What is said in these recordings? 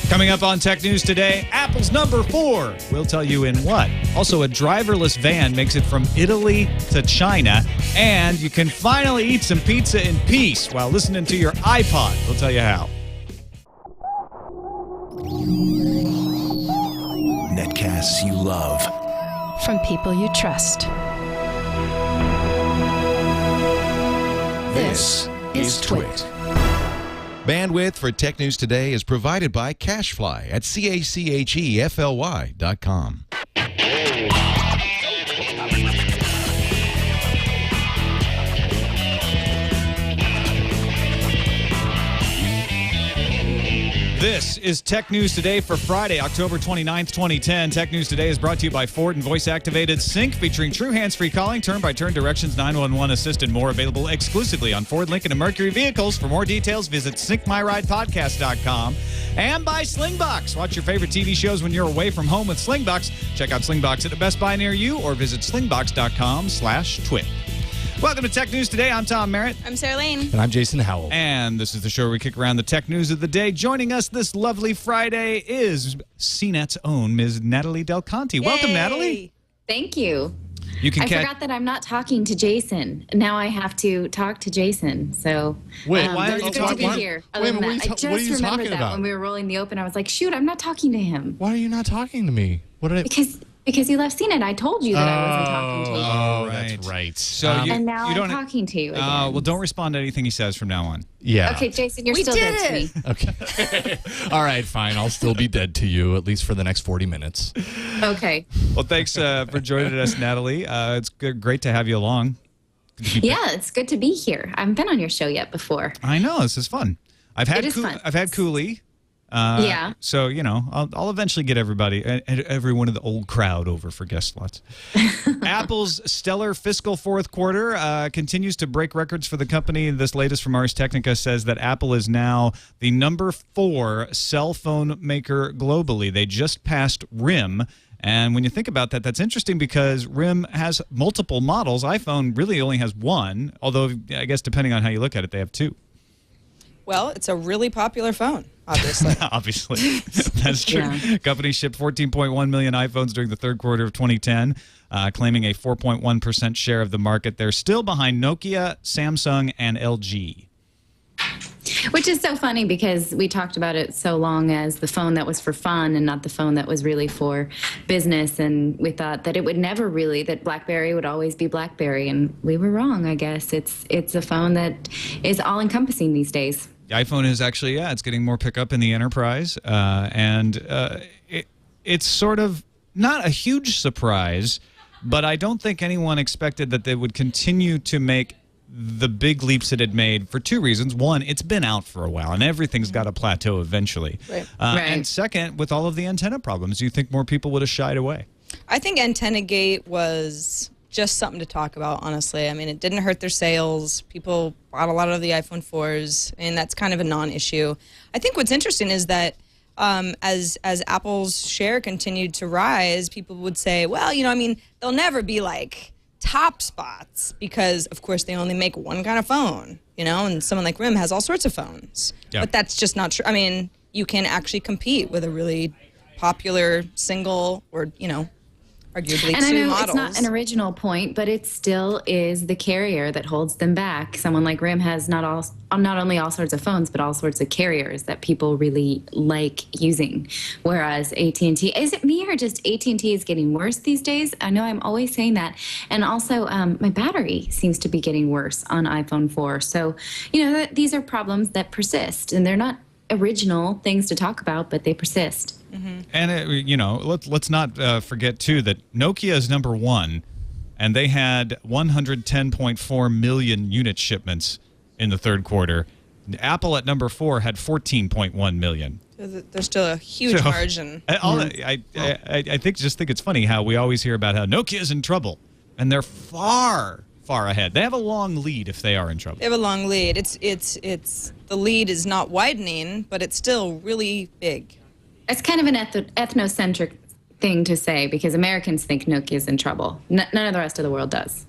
Coming up on Tech News today, Apple's number 4. We'll tell you in what. Also, a driverless van makes it from Italy to China. And you can finally eat some pizza in peace while listening to your iPod. We'll tell you how. Netcasts you love. From people you trust. This is TWiT. Bandwidth for Tech News Today is provided by Cachefly at CACHEFLY.com. This is Tech News Today for Friday, October 29th, 2010. Tech News Today is brought to you by Ford and voice-activated Sync, featuring true hands-free calling, turn-by-turn directions, 911 assist, and more. Available exclusively on Ford, Lincoln, and Mercury vehicles. For more details, visit syncmyridepodcast.com. And by Slingbox. Watch your favorite TV shows when you're away from home with Slingbox. Check out Slingbox at a Best Buy near you or visit slingbox.com/twit. Welcome to Tech News Today. I'm Tom Merritt. I'm Sarah Lane. And I'm Jason Howell. And this is the show where we kick around the tech news of the day. Joining us this lovely Friday is CNET's own Ms. Natali Del Conte. Yay. Welcome, Natali. Thank you. You can I forgot that I'm not talking to Jason. Now I have to talk to Jason. So Wait, why it's are you good to be talking? here. Wait, what are you I just what are you remembered talking that about? when we were rolling the open, I was like, shoot, I'm not talking to him. Why are you not talking to me? What did I... Because you left CNET. I told you that I wasn't talking to you. Oh, right. that's right. So And now you I'm don't. talking to you again. Well, don't respond to anything he says from now on. Yeah. Okay, Jason, you're We still did dead to me. Okay. All right, fine. I'll still be dead to you, at least for the next 40 minutes. Okay. Well, thanks for joining us, Natali. It's great to have you along. Yeah, it's good to be here. I haven't been on your show yet before. I know, this is fun. I've had It is fun. I've had Cooley. Yeah. So, you know, I'll eventually get everyone in the old crowd over for guest slots. Apple's stellar fiscal fourth quarter continues to break records for the company. This latest from Ars Technica says that Apple is now the number 4 cell phone maker globally. They just passed RIM. And when you think about that, that's interesting because RIM has multiple models. iPhone really only has one, although I guess depending on how you look at it, they have 2. Well, it's a really popular phone, obviously. Obviously. That's true. Yeah. Company shipped 14.1 million iPhones during the third quarter of 2010, claiming a 4.1% share of the market. They're still behind Nokia, Samsung, and LG. Which is so funny because we talked about it so long as the phone that was for fun and not the phone that was really for business. And we thought that it would never really, that BlackBerry would always be BlackBerry. And we were wrong, I guess. It's a phone that is all-encompassing these days. The iPhone is actually, it's getting more pickup in the enterprise. It's sort of not a huge surprise, but I don't think anyone expected that they would continue to make the big leaps it had made for 2 reasons. One, it's been out for a while, and everything's got to plateau eventually. Right. And second, with all of the antenna problems, do you think more people would have shied away? I think Antenna Gate was just something to talk about, honestly. I mean, it didn't hurt their sales. People bought a lot of the iPhone 4s, and that's kind of a non-issue. I think what's interesting is that as Apple's share continued to rise, people would say, well, you know, I mean, they'll never be like top spots because, of course, they only make one kind of phone, you know, and someone like RIM has all sorts of phones. Yeah. But that's just not true. I mean, you can actually compete with a really popular single or, you know, arguably And I 2 know models. it's not an original point, but it still is the carrier that holds them back. Someone like RIM has not only all sorts of phones, but all sorts of carriers that people really like using. Whereas AT&T, is it me or just AT&T is getting worse these days? I know I'm always saying that. And also, my battery seems to be getting worse on iPhone 4. So, you know, these are problems that persist, and they're not original things to talk about, but they persist. Mm-hmm. And, you know, let's not forget, too, that Nokia is number 1, and they had 110.4 million unit shipments in the third quarter. Apple at number 4 had 14.1 million. There's still a huge margin. I think it's funny how we always hear about how Nokia's in trouble, and they're far ahead. They have a long lead if they are in trouble. They have a long lead. It's the lead is not widening, but it's still really big. It's kind of an ethnocentric thing to say because Americans think Nokia's in trouble. None of the rest of the world does.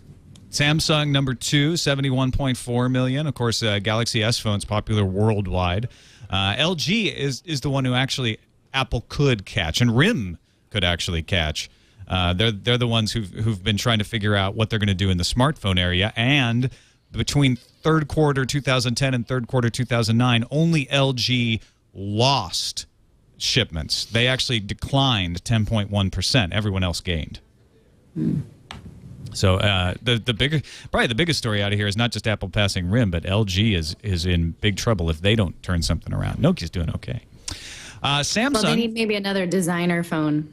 Samsung, number 2, 71.4 million. Of course, Galaxy S phone's popular worldwide. LG is the one who actually Apple could catch, and RIM could actually catch. They're the ones who've been trying to figure out what they're going to do in the smartphone area. And between third quarter 2010 and third quarter 2009, only LG lost shipments. They actually declined 10.1%. Everyone else gained. So probably the biggest story out of here is not just Apple passing RIM, but LG is in big trouble if they don't turn something around. Nokia's doing okay. Samsung. Well, they need maybe another designer phone.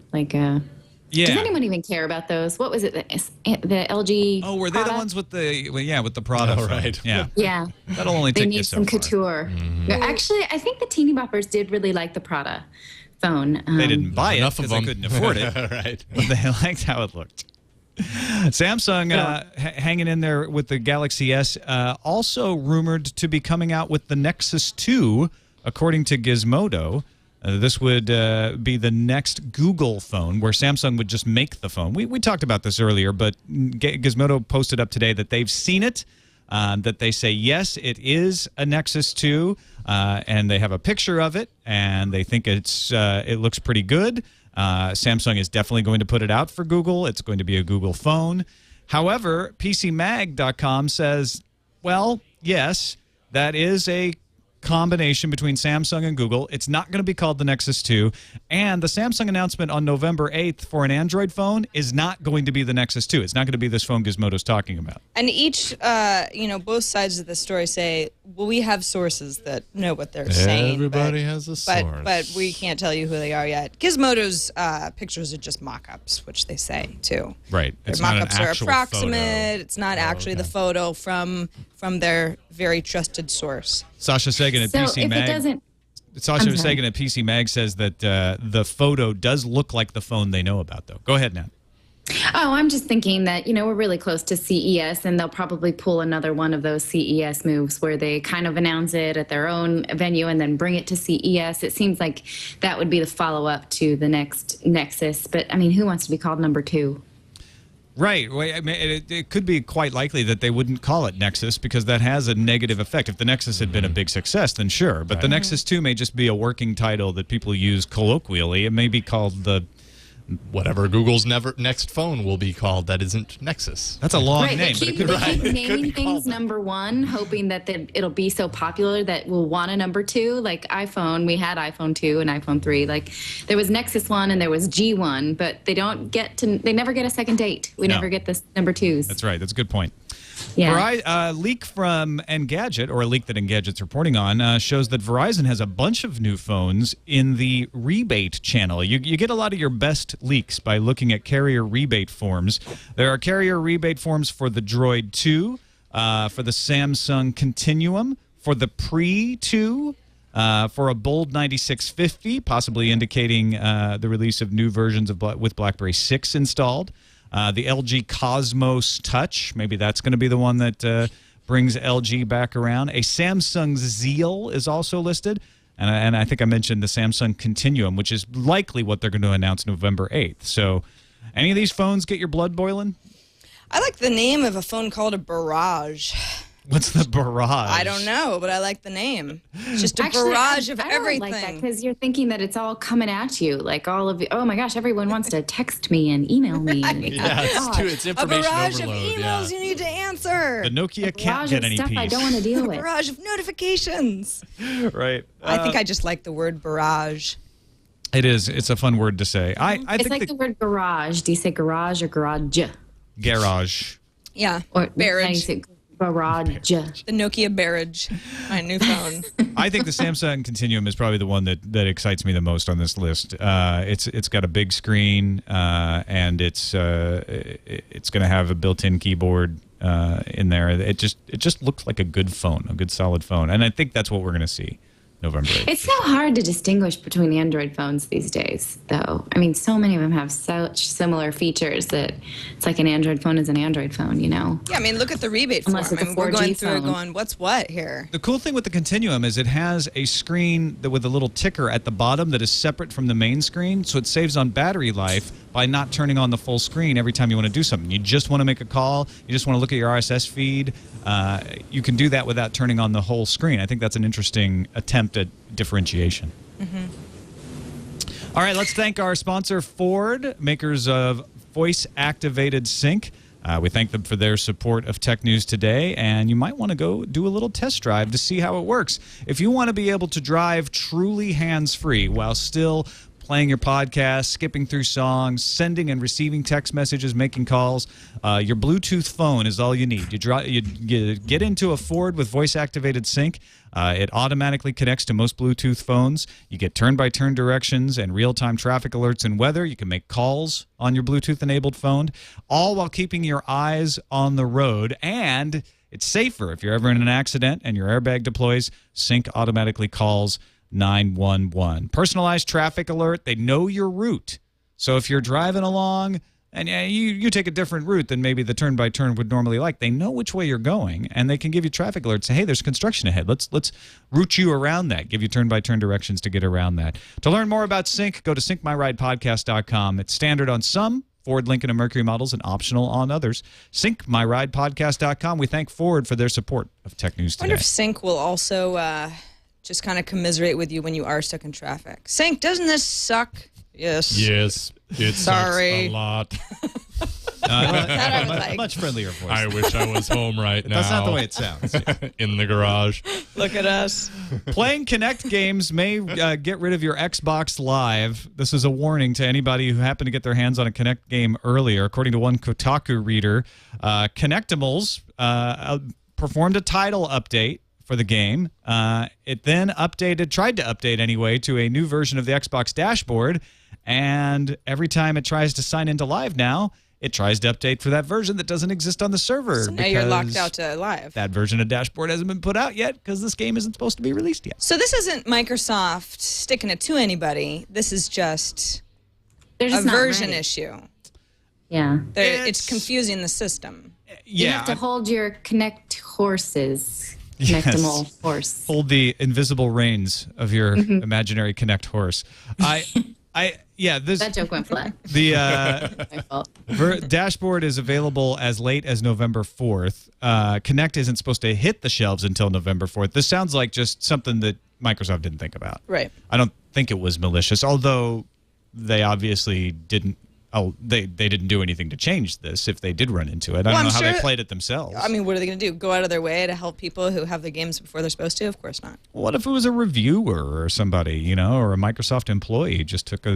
Does anyone even care about those? What was it? The LG. Oh, were they Prada? the ones with the Prada? Oh, right. Yeah. Yeah. That'll only They take need you some so far. couture. Yeah, actually, I think the teeny boppers did really like the Prada phone. They didn't buy it Enough of because they them. couldn't afford it. Right. But they liked how it looked. Samsung hanging in there with the Galaxy S, also rumored to be coming out with the Nexus 2, according to Gizmodo. This would be the next Google phone, where Samsung would just make the phone. We talked about this earlier, but Gizmodo posted up today that they've seen it, that they say, yes, it is a Nexus 2, and they have a picture of it, and they think it looks pretty good. Samsung is definitely going to put it out for Google. It's going to be a Google phone. However, PCMag.com says, well, yes, that is a combination between Samsung and Google. It's not going to be called the Nexus 2. And the Samsung announcement on November 8th for an Android phone is not going to be the Nexus 2. It's not going to be this phone Gizmodo's talking about. And each, both sides of the story say, well, we have sources that know what they're saying. Everybody has a source. But we can't tell you who they are yet. Gizmodo's pictures are just mock-ups, which they say, too. Right. Their mock-ups are approximate. It's not actually the photo from their very trusted source. Sasha Sagan at PC Mag. Sasha Sagan at PC Mag says that the photo does look like the phone they know about, though. Go ahead, Nat. Oh, I'm just thinking that, we're really close to CES, and they'll probably pull another one of those CES moves where they kind of announce it at their own venue and then bring it to CES. It seems like that would be the follow-up to the next Nexus. But, who wants to be called number 2? Right. Well, it could be quite likely that they wouldn't call it Nexus because that has a negative effect. If the Nexus had been a big success, then sure. But the Nexus 2 may just be a working title that people use colloquially. It may be called the... whatever Google's next phone will be called that isn't Nexus. That's a long Right, name, but it could be. they keep naming things number 1, hoping that it'll be so popular that we'll want a number 2. Like iPhone, we had iPhone 2 and iPhone 3. Like there was Nexus 1 and there was G1, but they never get a second date. We never get the number 2s. That's right. That's a good point. Yeah. Leak from Engadget, or a leak that Engadget's reporting on, shows that Verizon has a bunch of new phones in the rebate channel. You get a lot of your best leaks by looking at carrier rebate forms. There are carrier rebate forms for the Droid 2, for the Samsung Continuum, for the Pre 2, for a Bold 9650, possibly indicating the release of new versions with BlackBerry 6 installed. The LG Cosmos Touch, maybe that's going to be the one that brings LG back around. A Samsung Zeal is also listed. And I think I mentioned the Samsung Continuum, which is likely what they're going to announce November 8th. So any of these phones get your blood boiling? I like the name of a phone called a Barrage. What's the Barrage? I don't know, but I like the name. It's just a Actually, barrage of I don't everything. like that because you're thinking that it's all coming at you. Like all of you, oh my gosh, everyone wants to text me and email me. Yeah, it's a information barrage overload. of emails you need to answer. The Nokia can't Barrage get of any stuff peace. I don't want to deal A with. barrage of notifications. Right. I think I just like the word barrage. It is. It's a fun word to say. I It's think like the word garage. Do you say garage or garage? garage. Yeah, Or barrage. Garage. The Nokia Barrage, my new phone. I think the Samsung Continuum is probably the one that excites me the most on this list. It's got a big screen, and it's going to have a built-in keyboard in there. It just looks like a good phone, a good solid phone, and I think that's what we're going to see November 8th. It's so hard to distinguish between Android phones these days, though. So many of them have such similar features that it's like an Android phone is an Android phone, Yeah, look at the rebate form. Unless it's a we're 4G going through it phone. going, what's what here? The cool thing with the Continuum is it has a screen with a little ticker at the bottom that is separate from the main screen, so it saves on battery life by not turning on the full screen every time you want to do something. You just want to make a call, you just want to look at your RSS feed. You can do that without turning on the whole screen. I think that's an interesting attempt at differentiation. All right, let's thank our sponsor, Ford, makers of voice-activated sync. We thank them for their support of Tech News Today, and you might want to go do a little test drive to see how it works. If you want to be able to drive truly hands-free while still playing your podcast, skipping through songs, sending and receiving text messages, making calls, your Bluetooth phone is all you need. You get into a Ford with voice-activated sync. It automatically connects to most Bluetooth phones. You get turn-by-turn directions and real-time traffic alerts and weather. You can make calls on your Bluetooth-enabled phone, all while keeping your eyes on the road. And it's safer. If you're ever in an accident and your airbag deploys, Sync automatically calls 911. Personalized traffic alert. They know your route. So if you're driving along and you take a different route than maybe the turn-by-turn would normally like, they know which way you're going, and they can give you traffic alerts. Say, hey, there's construction ahead. Let's route you around that, give you turn-by-turn directions to get around that. To learn more about Sync, go to syncmyridepodcast.com. It's standard on some Ford, Lincoln, and Mercury models and optional on others. Syncmyridepodcast.com. We thank Ford for their support of Tech News I wonder Today. if Sync will also just kind of commiserate with you when you are stuck in traffic. Sync, doesn't this suck? Yes. Yes, it Sorry. sucks a lot. That I would like. Much friendlier voice. I wish I was home right now. That's not the way it sounds. In the garage. Look at us. Playing Kinect games may get rid of your Xbox Live. This is a warning to anybody who happened to get their hands on a Kinect game earlier. According to one Kotaku reader, Kinectimals performed a title update for the game. It then tried to update anyway, to a new version of the Xbox dashboard. And every time it tries to sign into Live now, it tries to update for that version that doesn't exist on the server. So now you're locked out to Live. That version of dashboard hasn't been put out yet because this game isn't supposed to be released yet. So this isn't Microsoft sticking it to anybody. This is just They're just a not version ready. issue. Yeah. It's confusing the system. You have to hold your Kinect horses. Kinectimal horse. Hold the invisible reins of your imaginary Kinect horse. That joke went flat. The My fault. dashboard is available as late as November 4th. Kinect isn't supposed to hit the shelves until November 4th. This sounds like just something that Microsoft didn't think about. Right. I don't think it was malicious, although they obviously didn't. Oh, they didn't do anything to change this if they did run into it. I don't know how they played it themselves. I mean, what are they going to do? Go out of their way to help people who have the games before they're supposed to? Of course not. What if it was a reviewer or somebody, or a Microsoft employee just took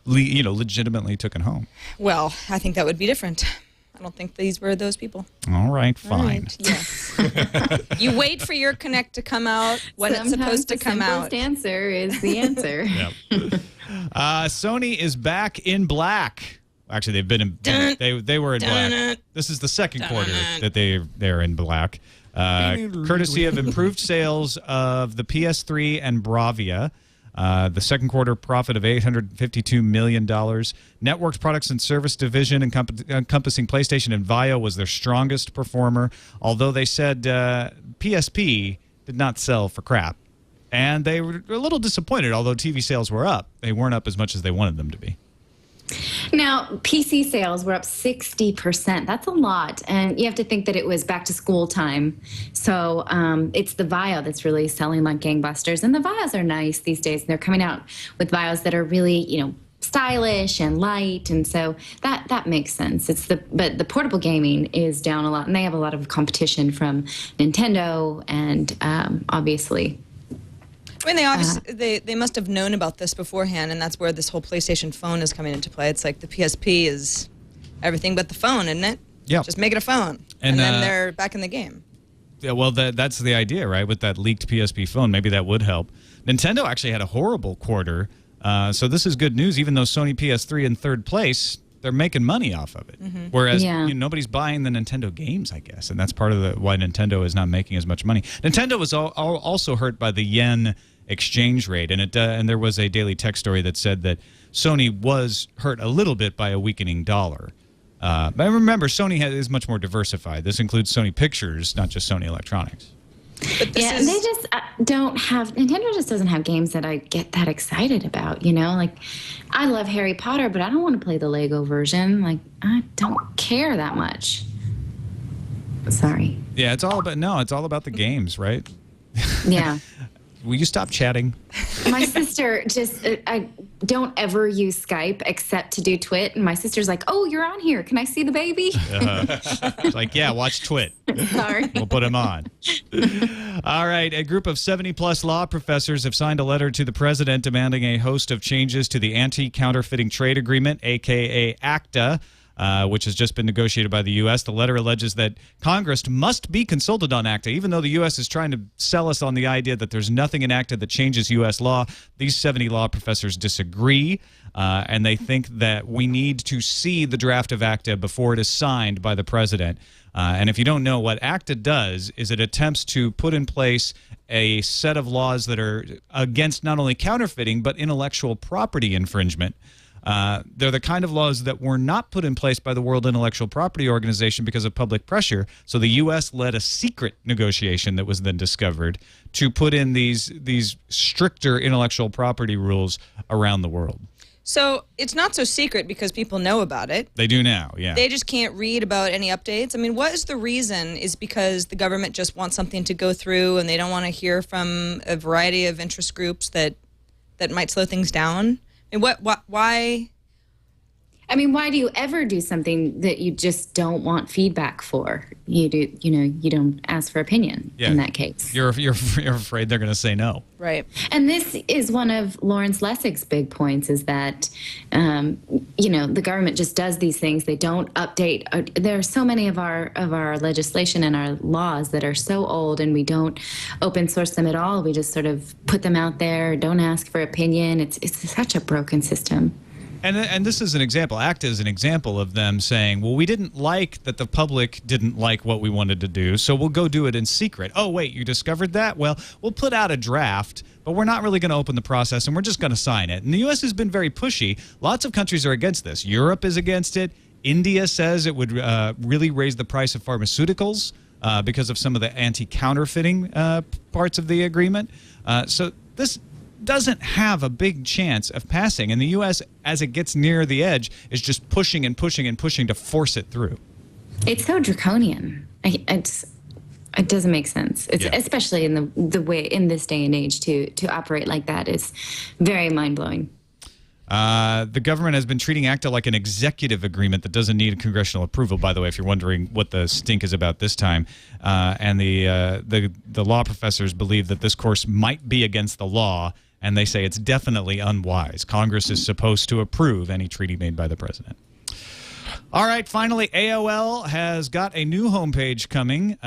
legitimately took it home? Well, I think that would be different. I don't think these were those people. All right, fine. All right, yes. You wait for your Kinect to come out when it's supposed to come out. The simplest answer is the answer. Sony is back in black. Actually, they've been in. They were in black. This is the second quarter that they're in black. Courtesy of improved sales of the PS3 and Bravia. The second quarter profit of $852 million. Networked products and service division encompassing PlayStation and Vio was their strongest performer, although they said PSP did not sell for crap. And they were a little disappointed, although TV sales were up. They weren't up as much as they wanted them to be. Now, PC sales were up 60%. That's a lot. And you have to think that it was back to school time. So it's the Vio that's really selling like gangbusters. And the Vios are nice these days. They're coming out with Vios that are really, stylish and light. And so that makes sense. But the portable gaming is down a lot. And they have a lot of competition from Nintendo and obviously... I mean, they obviously they must have known about this beforehand, and that's where this whole PlayStation phone is coming into play. It's like the PSP is everything but the phone, isn't it? Yeah. Just make it a phone, and then they're back in the game. Yeah, well, that's the idea, right? With that leaked PSP phone, maybe that would help. Nintendo actually had a horrible quarter, so this is good news. Even though Sony PS3 in third place, they're making money off of it. Whereas nobody's buying the Nintendo games, I guess, and that's part of why Nintendo is not making as much money. Nintendo was also hurt by the yen exchange rate, and there was a Daily Tech story that said that Sony was hurt a little bit by a weakening dollar. But remember, Sony is much more diversified. This includes Sony Pictures, not just Sony Electronics. But they just don't have, Nintendo just doesn't have games that I get that excited about, Like, I love Harry Potter, but I don't want to play the Lego version. Like, I don't care that much. Sorry. Yeah, it's all about the games, right? Yeah. will you stop chatting? My sister just, I don't ever use Skype except to do TWiT. And my sister's like, oh, you're on here. Can I see the baby? It's like, yeah, watch TWiT. Sorry. We'll put him on. All right. A group of 70-plus law professors have signed a letter to the president demanding a host of changes to the Anti-Counterfeiting Trade Agreement, a.k.a. ACTA, which has just been negotiated by the U.S. The letter alleges that Congress must be consulted on ACTA. Even though the U.S. is trying to sell us on the idea that there's nothing in ACTA that changes U.S. law, these 70 law professors disagree, and they think that we need to see the draft of ACTA before it is signed by the president. And if you don't know, what ACTA does is it attempts to put in place a set of laws that are against not only counterfeiting, but intellectual property infringement. They're the kind of laws that were not put in place by the World Intellectual Property Organization because of public pressure. So the U.S. led a secret negotiation that was then discovered to put in these stricter intellectual property rules around the world. So it's not so secret because people know about it. They do now, yeah. They just can't read about any updates. I mean, what is the reason? Is because the government just wants something to go through and they don't want to hear from a variety of interest groups that might slow things down? And why? I mean, why do you ever do something that you just don't want feedback for? You don't ask for opinion in that case. You're afraid they're going to say no. Right. And this is one of Lawrence Lessig's big points is that, the government just does these things. They don't update. There are so many of our legislation and our laws that are so old and we don't open source them at all. We just sort of put them out there, don't ask for opinion. It's such a broken system. And this is an example. ACTA is an example of them saying, well, we didn't like that the public didn't like what we wanted to do, so we'll go do it in secret. Oh, wait, you discovered that? Well, we'll put out a draft, but we're not really going to open the process, and we're just going to sign it. And the U.S. has been very pushy. Lots of countries are against this. Europe is against it. India says it would really raise the price of pharmaceuticals because of some of the anti-counterfeiting parts of the agreement. So this doesn't have a big chance of passing. And the U.S., as it gets near the edge, is just pushing and pushing and pushing to force it through. It's so draconian. It doesn't make sense. Especially in the way in this day and age to operate like that is very mind-blowing. The government has been treating ACTA like an executive agreement that doesn't need congressional approval, by the way, if you're wondering what the stink is about this time. And the law professors believe that this course might be against the law, and they say it's definitely unwise. Congress is supposed to approve any treaty made by the president. All right, finally, AOL has got a new homepage coming.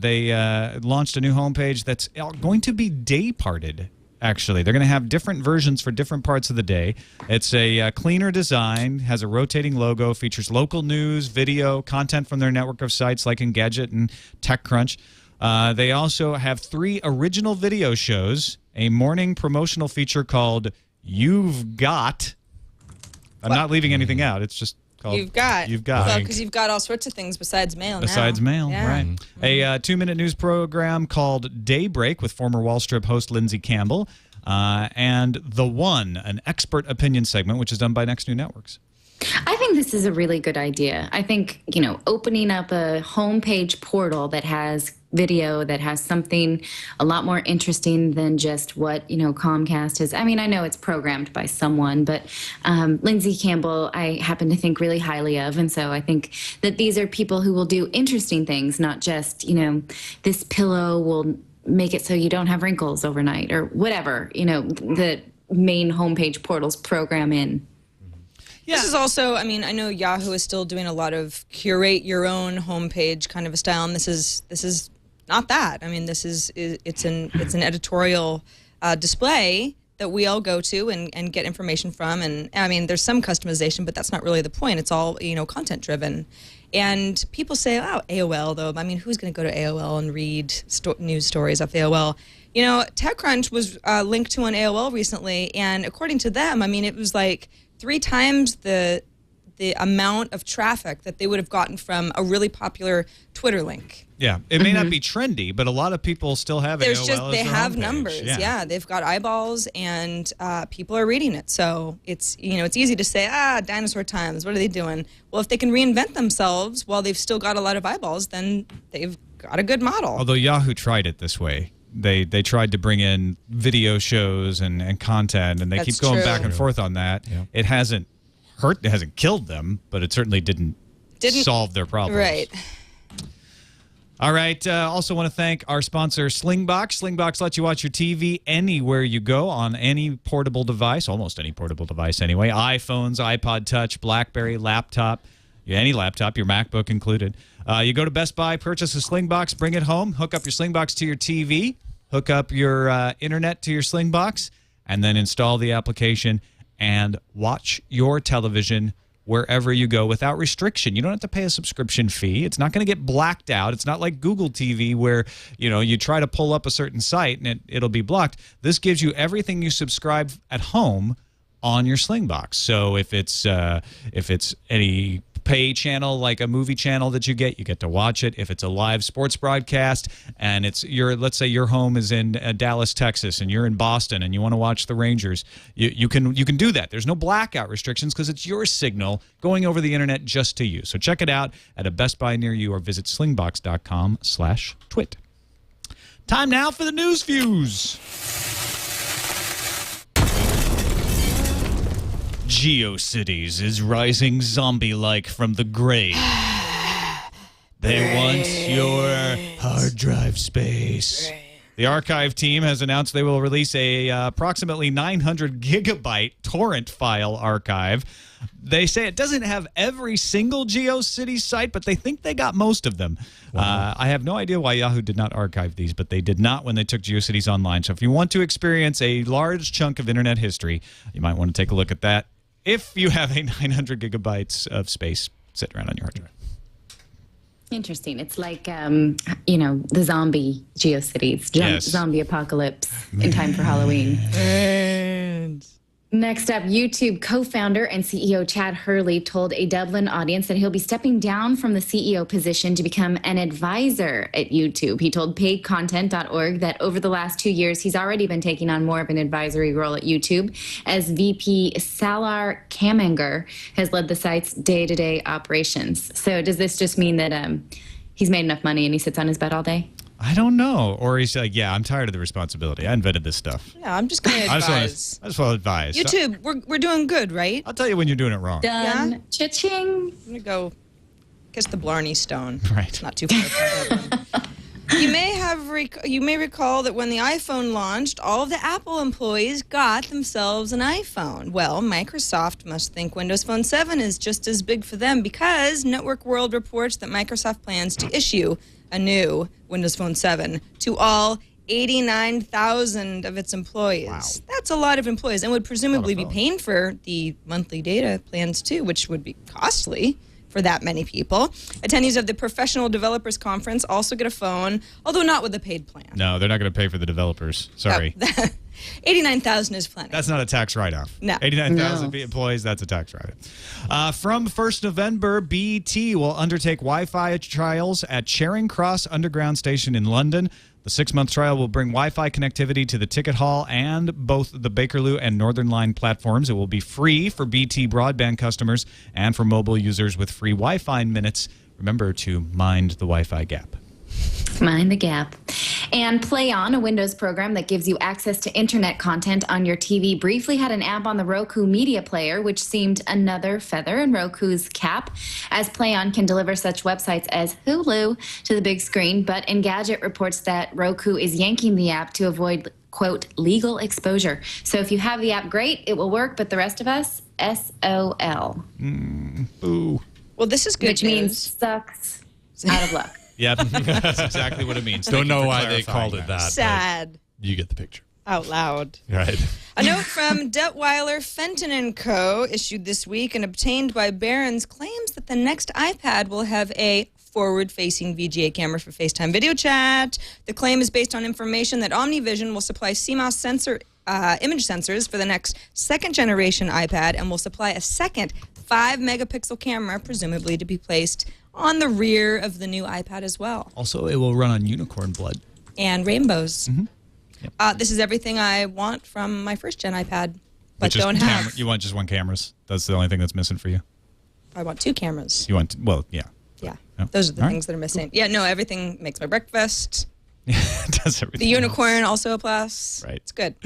They launched a new homepage that's going to be day-parted. Actually, they're going to have different versions for different parts of the day. It's a cleaner design, has a rotating logo, features local news, video, content from their network of sites like Engadget and TechCrunch. They also have 3 original video shows, a morning promotional feature called You've Got. I'm not leaving anything out. It's just called You've Got. You've Got. Well, because you've got all sorts of things besides mail Besides mail, yeah. right. A 2-minute news program called Daybreak with former Wall Strip host Lindsay Campbell. And The One, an expert opinion segment, which is done by Next New Networks. I think this is a really good idea. I think, opening up a homepage portal that has video, that has something a lot more interesting than just what, Comcast is. I mean, I know it's programmed by someone, but Lindsay Campbell, I happen to think really highly of. And so I think that these are people who will do interesting things, not just, this pillow will make it so you don't have wrinkles overnight or whatever, the main homepage portals program in. Yeah. This is also, I mean, I know Yahoo is still doing a lot of curate your own homepage kind of a style, and this is not that. I mean, it's an editorial display that we all go to and get information from, and I mean, there's some customization, but that's not really the point. It's all content driven, and people say, "Oh, AOL," though. I mean, who's going to go to AOL and read news stories off AOL? TechCrunch was linked to on AOL recently, and according to them, I mean, it was like 3 times the amount of traffic that they would have gotten from a really popular Twitter link. Yeah, it may not be trendy, but a lot of people still have AOL as they their have homepage. Numbers. Yeah, they've got eyeballs, and people are reading it. So it's it's easy to say, dinosaur times. What are they doing? Well, if they can reinvent themselves while they've still got a lot of eyeballs, then they've got a good model. Although Yahoo tried it this way. they tried to bring in video shows and content, and they That's keep going true. back and forth on that. Yeah. It hasn't killed them, but it certainly didn't solve their problems. Right. All right. Also want to thank our sponsor, Slingbox. Slingbox lets you watch your TV anywhere you go on any portable device, almost any portable device anyway. iPhones, iPod Touch, BlackBerry, laptop, any laptop, your MacBook included. You go to Best Buy, purchase a Slingbox, bring it home, hook up your Slingbox to your TV, hook up your internet to your Slingbox, and then install the application and watch your television wherever you go without restriction. You don't have to pay a subscription fee. It's not going to get blacked out. It's not like Google TV where, you try to pull up a certain site and it'll be blocked. This gives you everything you subscribe at home on your Slingbox. So if it's any pay channel like a movie channel that you get to watch it. If it's a live sports broadcast and let's say your home is in Dallas, Texas, and you're in Boston and you want to watch the Rangers, you can do that. There's no blackout restrictions because it's your signal going over the internet just to you. So check it out at a Best Buy near you or visit slingbox.com/twit. Time now for the news views. Geocities is rising zombie-like from the grave. They want your hard drive space. The archive team has announced they will release a approximately 900 gigabyte torrent file archive. They say it doesn't have every single GeoCities site, but they think they got most of them. Wow. I have no idea why Yahoo did not archive these, but they did not when they took GeoCities online. So if you want to experience a large chunk of internet history, you might want to take a look at that if you have a 900 gigabytes of space sitting around on your hard drive. Interesting. It's like, the zombie GeoCities, Yes. zombie apocalypse in time for Halloween. Next up, YouTube co-founder and CEO Chad Hurley told a Dublin audience that he'll be stepping down from the CEO position to become an advisor at YouTube. He told paidcontent.org that over the last 2 years, he's already been taking on more of an advisory role at YouTube, as VP Salar Kamenger has led the site's day-to-day operations. So does this just mean that he's made enough money and he sits on his bed all day? I don't know. Or he's like, yeah, I'm tired of the responsibility. I invented this stuff. Yeah, I'm just going to advise. I just want to advise. YouTube, we're doing good, right? I'll tell you when you're doing it wrong. Done. Yeah? Cha-ching. I'm going to go kiss the Blarney Stone. Right. It's not too far from Dublin. You may recall that when the iPhone launched, all of the Apple employees got themselves an iPhone. Well, Microsoft must think Windows Phone 7 is just as big for them because Network World reports that Microsoft plans to issue a new Windows Phone 7 to all 89,000 of its employees. Wow. That's a lot of employees and would presumably be paying for the monthly data plans too, which would be costly for that many people. Attendees of the Professional Developers Conference also get a phone, although not with a paid plan. No, they're not going to pay for the developers. Sorry. 89,000 is plenty. That's not a tax write-off. No. 89,000 employees, that's a tax write-off. From 1st November, BT will undertake Wi-Fi trials at Charing Cross Underground Station in London. The 6-month trial will bring Wi-Fi connectivity to the ticket hall and both the Bakerloo and Northern Line platforms. It will be free for BT broadband customers and for mobile users with free Wi-Fi minutes. Remember to mind the Wi-Fi gap. Mind the gap. And Play On, a Windows program that gives you access to internet content on your TV, briefly had an app on the Roku media player, which seemed another feather in Roku's cap, as Play On can deliver such websites as Hulu to the big screen. But Engadget reports that Roku is yanking the app to avoid, quote, legal exposure. So if you have the app, great, it will work, but the rest of us, SOL. Boo. Well, this is good Which means sucks, out of luck. Yep, that's exactly what it means. Don't Thank you know for why they clarifying called it that. but Sad. You get the picture. Out loud. Right. A note from Detweiler, Fenton & Co. issued this week and obtained by Barron's claims that the next iPad will have a forward-facing VGA camera for FaceTime video chat. The claim is based on information that OmniVision will supply CMOS image sensors for the next second-generation iPad and will supply a second 5-megapixel camera, presumably to be placed on the rear of the new iPad as well. Also, it will run on unicorn blood. And rainbows. This is everything I want from my first-gen iPad, but Just don't have. You want just one cameras? That's the only thing that's missing for you? I want 2 cameras. You want, well, yeah. Yeah, Yeah. those are the All right. things that are missing. Yeah, no, everything makes my breakfast. Does everything The unicorn else. also a plus. Right. It's good.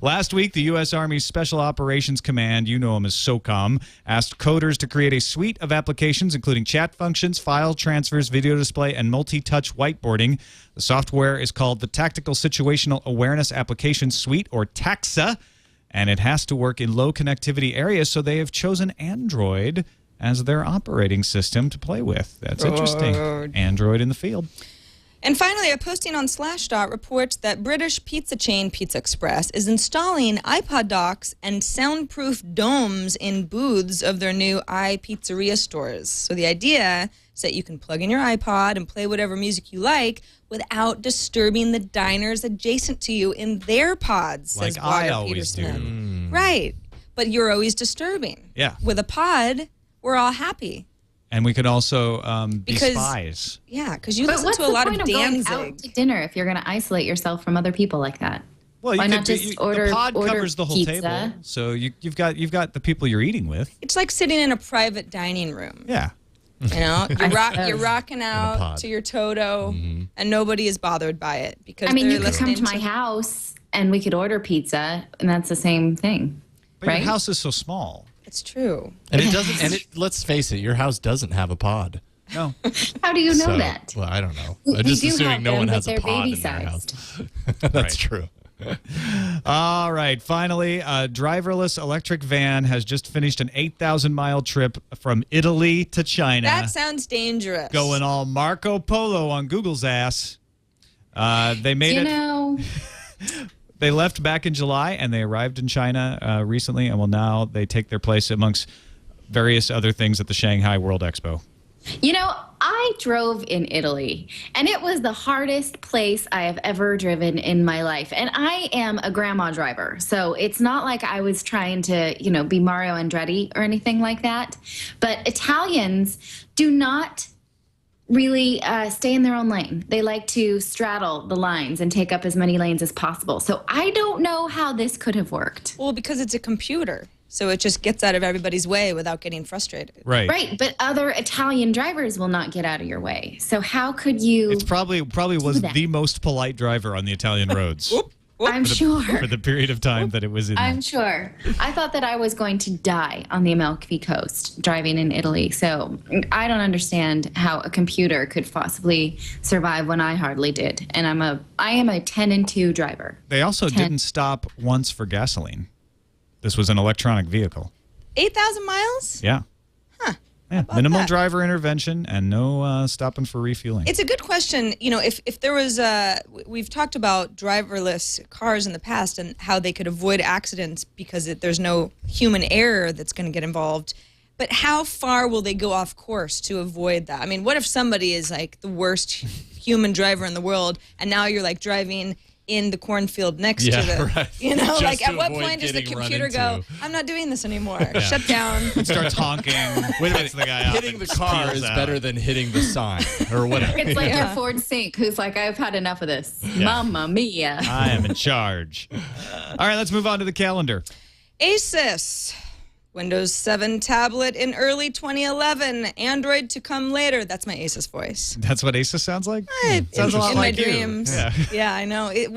Last week, the U.S. Army's Special Operations Command, you know them as SOCOM, asked coders to create a suite of applications, including chat functions, file transfers, video display, and multi-touch whiteboarding. The software is called the Tactical Situational Awareness Application Suite, or TAXA, and it has to work in low connectivity areas, so they have chosen Android as their operating system to play with. That's interesting. Android in the field. And finally, a posting on Slashdot reports that British pizza chain Pizza Express is installing iPod docks and soundproof domes in booths of their new iPizzeria stores. So the idea is that you can plug in your iPod and play whatever music you like without disturbing the diners adjacent to you in their pods, says Like I Wyatt always Peterson. Right. But you're always disturbing. Yeah. With a pod, we're all happy. And we could also be Because- spies. Yeah, because you But listen what's to a the lot point of of going Danzig. out to dinner if you're going to isolate yourself from other people like that? Well, Why you not could, just order the pod order covers the whole pizza? table, so you've got the people you're eating with. It's like sitting in a private dining room. Yeah. You know, you're rocking out pod. to your Toto, and nobody is bothered by it because I mean, they're you could come listening to my house and we could order pizza, and that's the same thing, But right? your house is so small. It's true. And it doesn't. And let's face it, your house doesn't have a pod. No. How do you know So, that? Well, I don't know. We I'm just do assuming have no them, one but has a they're pod in their baby-sized. house. That's true. All right. Finally, a driverless electric van has just finished an 8,000-mile trip from Italy to China. That sounds dangerous. Going all Marco Polo on Google's ass. They made You it. know, They left back in July, and they arrived in China recently, and now they take their place amongst various other things at the Shanghai World Expo. I drove in Italy, and it was the hardest place I have ever driven in my life. And I am a grandma driver, so it's not like I was trying to, be Mario Andretti or anything like that. But Italians do not really stay in their own lane. They like to straddle the lines and take up as many lanes as possible. So I don't know how this could have worked. Well, because it's a computer, so it just gets out of everybody's way without getting frustrated. Right. Right, but other Italian drivers will not get out of your way. So how could you? It's probably was that. the most polite driver on the Italian roads I'm sure. for the period of time that it was in. I'm sure. I thought that I was going to die on the Amalfi Coast driving in Italy. So I don't understand how a computer could possibly survive when I hardly did. And I am a 10 and 2 driver. They also didn't stop once for gasoline. This was an electronic vehicle. 8,000 miles? Yeah. Yeah, minimal driver intervention and no stopping for refueling. It's a good question. If there was we've talked about driverless cars in the past and how they could avoid accidents because there's no human error that's going to get involved. But how far will they go off course to avoid that? I mean, what if somebody is like the worst human driver in the world, and now you're like driving in the cornfield next to the, right. like Just at to what avoid point does the getting run computer go, into. I'm not doing this anymore, shut down. Starts honking. Wait a cuts minute. the guy out Hitting and the car peels is out. better than hitting the sign or whatever. It's like Yeah. your Ford Sync, who's like, I've had enough of this. Mamma mia. I am in charge. All right, let's move on to the calendar. Asus. Windows 7 tablet in early 2011. Android to come later. That's my Asus voice. That's what Asus sounds like? Sounds a in lot my like you. dreams. Yeah. I know. It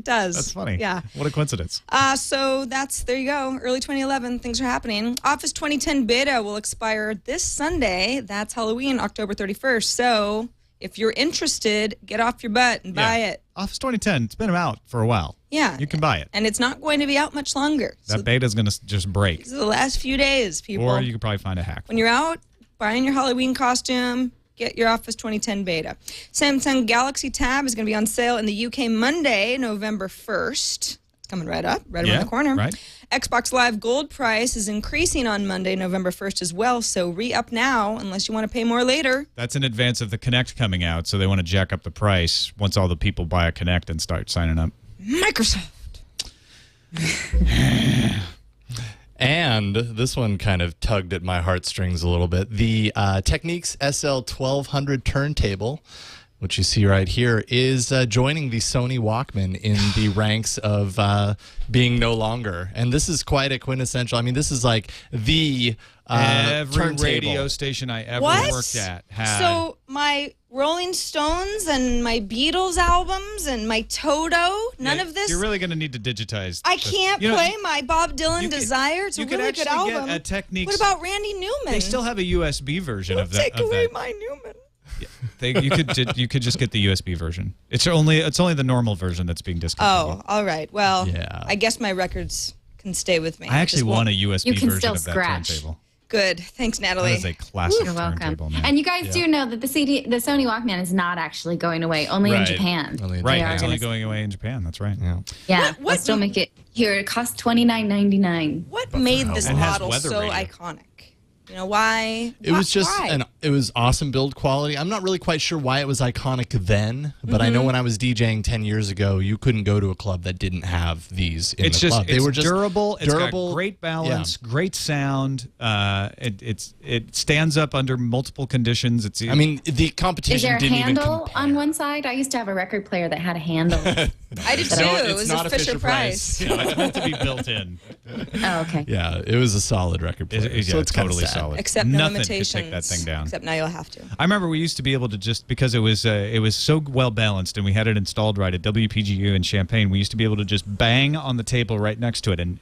does. That's funny. Yeah. What a coincidence. So there you go. Early 2011, things are happening. Office 2010 beta will expire this Sunday. That's Halloween, October 31st. So if you're interested, get off your butt and buy it. Office 2010, it's been out for a while. Yeah. You can buy it. And it's not going to be out much longer. That beta's going to just break. These are the last few days, people. Or you could probably find a hack. When you're out buying your Halloween costume, get your Office 2010 beta. Samsung Galaxy Tab is going to be on sale in the UK Monday, November 1st. It's coming right up, right around the corner. Right. Xbox Live Gold price is increasing on Monday, November 1st as well, so re-up now unless you want to pay more later. That's in advance of the Kinect coming out, so they want to jack up the price once all the people buy a Kinect and start signing up. Microsoft. And this one kind of tugged at my heartstrings a little bit. The Technics SL1200 turntable What you see right here is joining the Sony Walkman in the ranks of being no longer. And this is quite a quintessential. I mean, this is like the Every turntable. radio station I ever worked at had. So my Rolling Stones and my Beatles albums and my Toto, none of this. You're really going to need to digitize. I can't play my Bob Dylan Desire. It's a really good album. Get a Technics. What about Randy Newman? They still have a USB version of that. Take away my Newman. You could just get the USB version. It's only the normal version that's being discontinued. Oh, all right. Well, Yeah. I guess my records can stay with me. I actually want a USB You can version still of that scratch. turntable. Good. Thanks, Natalie. That is a classic You're welcome. turntable, man. And you guys do know that the Sony Walkman is not actually going away, only in Right. Japan. Only in Right, They are it's gonna- only going away in Japan. That's right. Yeah. They'll still make it here. It costs $29.99. What made this And has model weather so radio. iconic? You know, why? It was just why? it was awesome build quality. I'm not really quite sure why it was iconic then, but I know when I was DJing 10 years ago, you couldn't go to a club that didn't have these in It's the just club. They it's were just durable. It's durable. got great balance, great sound. It stands up under multiple conditions. It's I mean, the competition Is there a didn't even handle compare. on one side? I used to have a record player that had a handle. I did too. No, it it's was not a Fisher Price. Yeah, it's meant to be built in. Oh, okay. Yeah, it was a solid record player. Yeah, so it's kinda totally sad. solid. Except no Nothing limitations. could take that thing down. Except now you'll have to. I remember we used to be able to just because it was so well balanced and we had it installed right at WPGU in Champaign. We used to be able to just bang on the table right next to it and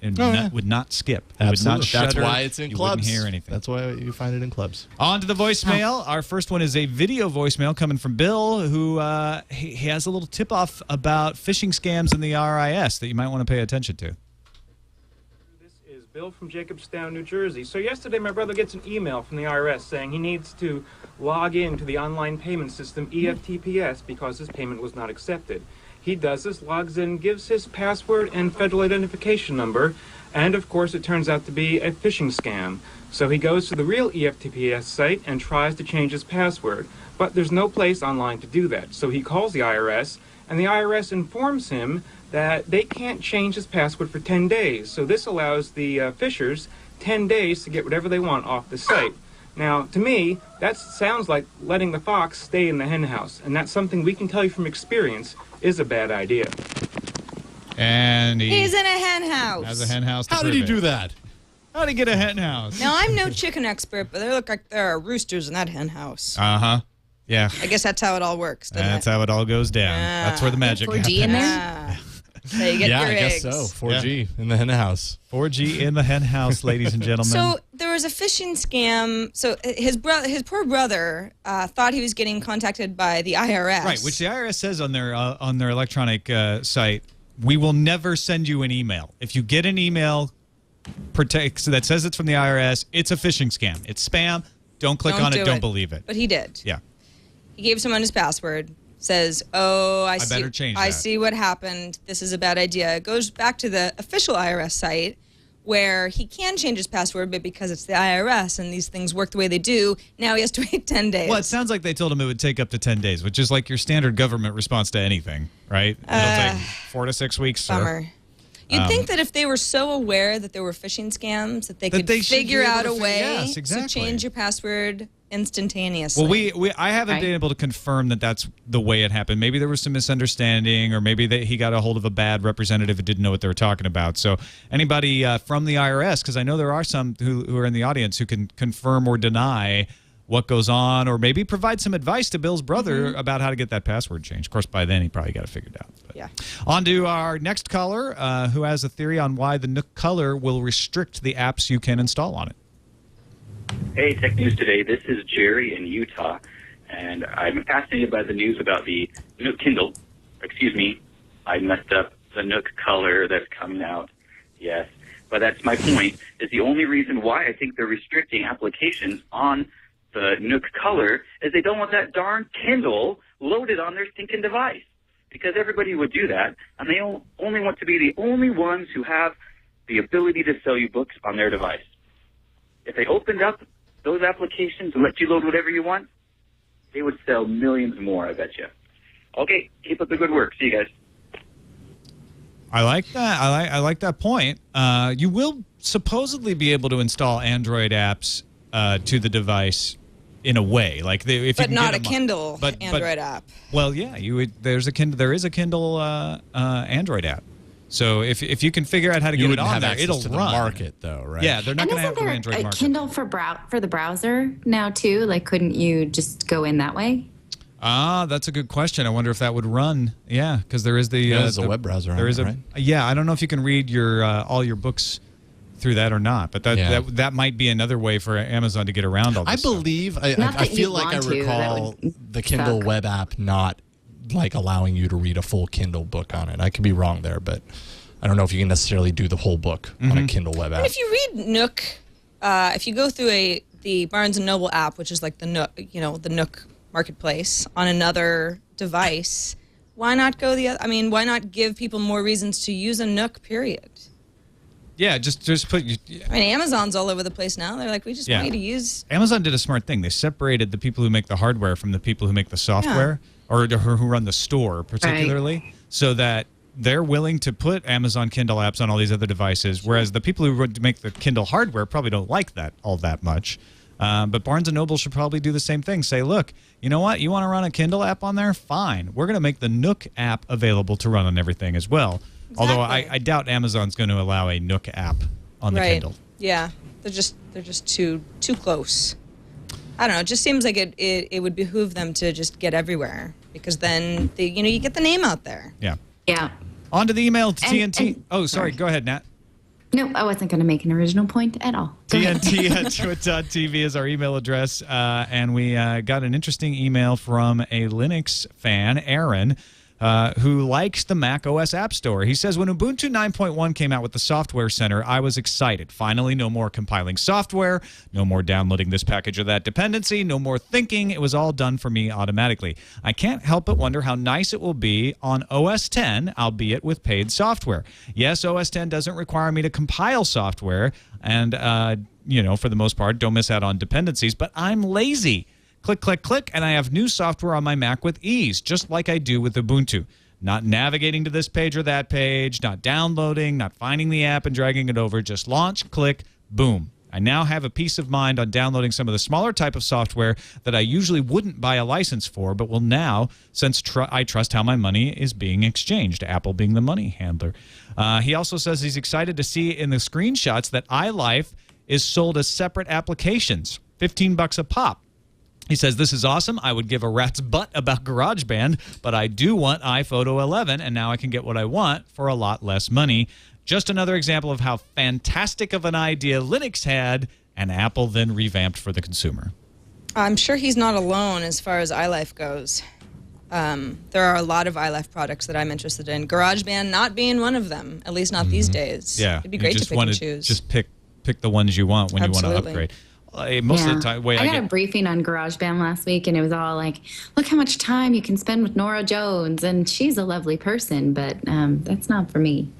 would not skip. It would not Absolutely. shudder. That's why it's in you clubs. Wouldn't hear anything. That's why you find it in clubs. On to the voicemail. Our first one is a video voicemail coming from Bill, who he has a little tip-off about phishing scams in the RIS that you might want to pay attention to. This is Bill from Jacobstown, New Jersey. So yesterday my brother gets an email from the IRS saying he needs to log in to the online payment system EFTPS because his payment was not accepted. He does this, logs in, gives his password and federal identification number, and of course it turns out to be a phishing scam. So he goes to the real EFTPS site and tries to change his password, but there's no place online to do that. So he calls the IRS, and the IRS informs him that they can't change his password for 10 days. So this allows the phishers 10 days to get whatever they want off the site. Now, to me, that sounds like letting the fox stay in the hen house, and that's something we can tell you from experience is a bad idea. And He's in a hen house. has a hen house. To How did prove he it. do that? How did he get a hen house? Now, I'm no chicken expert, but they look like there are roosters in that hen house. Uh-huh. Yeah. I guess that's how it all works, doesn't That's it? how it all goes down. That's where the magic 4G in happens. there? Ah. So you get Yeah, your I eggs. guess so. 4G in the hen house. 4G in the hen house, ladies and gentlemen. So there was a phishing scam. So his poor brother, thought he was getting contacted by the IRS. Right, which the IRS says on their electronic site, we will never send you an email. If you get an email that says it's from the IRS, it's a phishing scam. It's spam. Don't click on it. Don't believe it. But he did. Yeah. He gave someone his password. Says, "Oh, I see. better change I that." see what happened. This is a bad idea." It goes back to the official IRS site, where he can change his password, but because it's the IRS and these things work the way they do, now he has to wait 10 days. Well, it sounds like they told him it would take up to 10 days, which is like your standard government response to anything, right? It'll take 4 to 6 weeks, sir. Bummer. You'd think that if they were so aware that there were phishing scams, that they could they should figure be able out to a way yes, to exactly. change your password instantaneously. Well, I haven't Right. been able to confirm that that's the way it happened. Maybe there was some misunderstanding, or maybe that he got a hold of a bad representative who didn't know what they were talking about. So anybody from the IRS, because I know there are some who are in the audience who can confirm or deny what goes on, or maybe provide some advice to Bill's brother about how to get that password changed. Of course, by then he probably got it figured out. But. Yeah. On to our next caller, who has a theory on why the Nook color will restrict the apps you can install on it. Hey, Tech News Today. This is Jerry in Utah, and I'm fascinated by the news about the Nook Kindle. Excuse me, I messed up the Nook color that's coming out. Yes, but that's my point. Is the only reason why I think they're restricting applications on the Nook color is they don't want that darn Kindle loaded on their stinking device. Because everybody would do that, and they only want to be the only ones who have the ability to sell you books on their device. If they opened up those applications and let you load whatever you want, they would sell millions more, I bet you. Okay, keep up the good work. See you guys. I like that. I like that point. You will supposedly be able to install Android apps to the device in a way. Like if but you can not get a them Kindle Android app. Well, yeah, there is a Kindle Android app. So if you can figure out how to get it on there, it'll to run. The market, though, right? Yeah, they're not going to have the Android a market. Kindle for the browser now too? Like, couldn't you just go in that way? That's a good question. I wonder if that would run. Yeah, because there is there's a web browser. There is right? Yeah, I don't know if you can read your all your books through that or not, but that might be another way for Amazon to get around all this. I believe I feel like I recall the Kindle web app not like allowing you to read a full Kindle book on it. I could be wrong there, but I don't know if you can necessarily do the whole book on a Kindle web app. And if you read Nook, if you go through the Barnes & Noble app, which is like the Nook, the Nook marketplace on another device, why not go why not give people more reasons to use a Nook, period? Yeah, just put. Amazon's all over the place now. They're like, we just want you to use. Amazon did a smart thing. They separated the people who make the hardware from the people who make the software, or who run the store, particularly, so that they're willing to put Amazon Kindle apps on all these other devices, whereas the people who make the Kindle hardware probably don't like that all that much. But Barnes & Noble should probably do the same thing. Say, look, you know what? You want to run a Kindle app on there? Fine. We're going to make the Nook app available to run on everything as well. Exactly. Although I doubt Amazon's going to allow a Nook app on the Kindle. Yeah, they're just too close. I don't know. It just seems like it would behoove them to just get everywhere, because then you get the name out there. Yeah. Yeah. On to the email to TNT. Sorry. Go ahead, Nat. No, I wasn't going to make an original point at all. TNT@twit.tv is our email address, and we got an interesting email from a Linux fan, Aaron, who likes the Mac OS App Store. He says, when Ubuntu 9.1 came out with the Software Center, I was excited. Finally, no more compiling software, no more downloading this package or that dependency, no more thinking. It was all done for me automatically. I can't help but wonder how nice it will be on OS 10, albeit with paid software. Yes, OS 10 doesn't require me to compile software, and, for the most part, don't miss out on dependencies, but I'm lazy. Click, click, click, and I have new software on my Mac with ease, just like I do with Ubuntu. Not navigating to this page or that page, not downloading, not finding the app and dragging it over. Just launch, click, boom. I now have a peace of mind on downloading some of the smaller type of software that I usually wouldn't buy a license for, but will now, since I trust how my money is being exchanged, Apple being the money handler. He also says he's excited to see in the screenshots that iLife is sold as separate applications, $15 a pop. He says, this is awesome. I would give a rat's butt about GarageBand, but I do want iPhoto 11, and now I can get what I want for a lot less money. Just another example of how fantastic of an idea Linux had, and Apple then revamped for the consumer. I'm sure he's not alone as far as iLife goes. There are a lot of iLife products that I'm interested in. GarageBand not being one of them, at least not these days. Yeah, it'd be great to pick and choose. Just pick the ones you want when you want to upgrade. Most of the time, I got a briefing on GarageBand last week, and it was all like, look how much time you can spend with Nora Jones, and she's a lovely person, but that's not for me.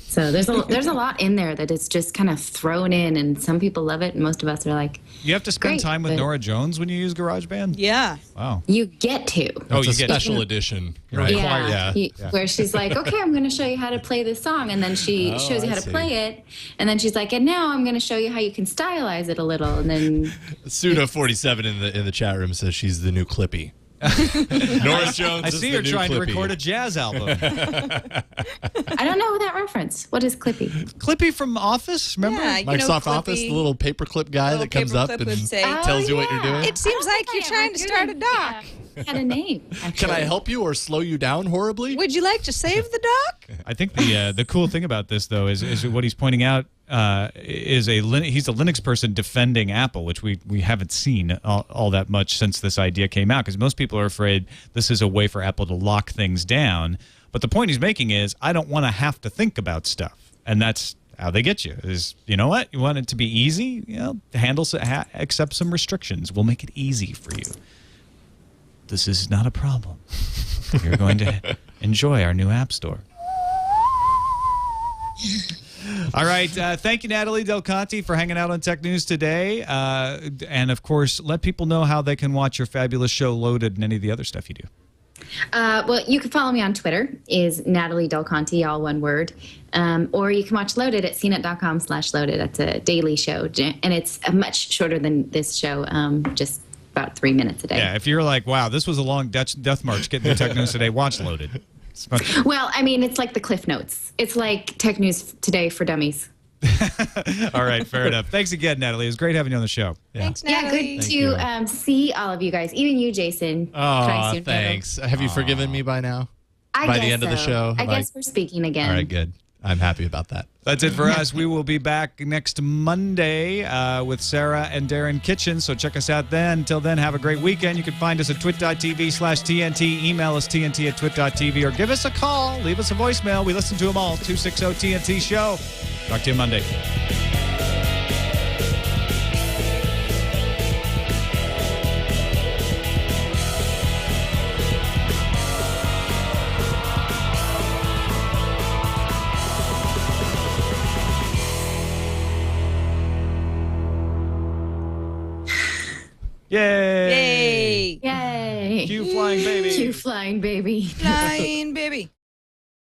So there's a lot in there that is just kind of thrown in, and some people love it, and most of us are like, you have to spend time with Nora Jones when you use GarageBand? Yeah. Wow. You get to. It's a special edition. Right? Yeah. Where she's like, okay, I'm going to show you how to play this song, and then she shows you how to play it, and then she's like, and now I'm going to show you how you can stylize it a little, and then... Suda47 in the chat room says she's the new Clippy. Nora Jones. I see her trying to record a jazz album. I don't know that reference. What is Clippy? Clippy from Office, remember? Yeah, Microsoft Office, the little paperclip guy that comes up and tells you what you're doing. It seems like you're trying to start a doc. Had a name. Actually. Can I help you or slow you down horribly? Would you like to save the doc? I think the cool thing about this, though, is what he's pointing out he's a Linux person defending Apple, which we haven't seen all that much since this idea came out, because most people are afraid this is a way for Apple to lock things down. But the point he's making is, I don't want to have to think about stuff, and that's how they get you. Is, you know what? You want it to be easy? Accept some restrictions. We'll make it easy for you. This is not a problem. You're going to enjoy our new App Store. All right. Thank you, Natali Del Conte, for hanging out on Tech News today. And, of course, let people know how they can watch your fabulous show Loaded and any of the other stuff you do. Well, you can follow me on Twitter, is Natali Del Conte, all one word. Or you can watch Loaded at cnet.com/loaded. That's a daily show. And it's much shorter than this show, just about 3 minutes a day. Yeah, if you're like, wow, this was a long death march getting through Tech News Today, watch Loaded. Well, I mean, it's like the Cliff Notes. It's like Tech News Today for dummies. All right, fair enough. Thanks again, Natali. It was great having you on the show. Yeah. Thanks, Natali. Yeah, good to see all of you guys, even you, Jason. Oh, thanks. Have you forgiven me by now? By the end of the show? I guess we're speaking again. All right, good. I'm happy about that. That's it for us. We will be back next Monday with Sarah and Darren Kitchen, so check us out then. Until then, have a great weekend. You can find us at twit.tv/TNT, email us TNT@twit.tv, or give us a call, leave us a voicemail. We listen to them all, 260-TNT show. Talk to you Monday. Yay! Yay! Q flying baby. Q flying baby. Flying baby.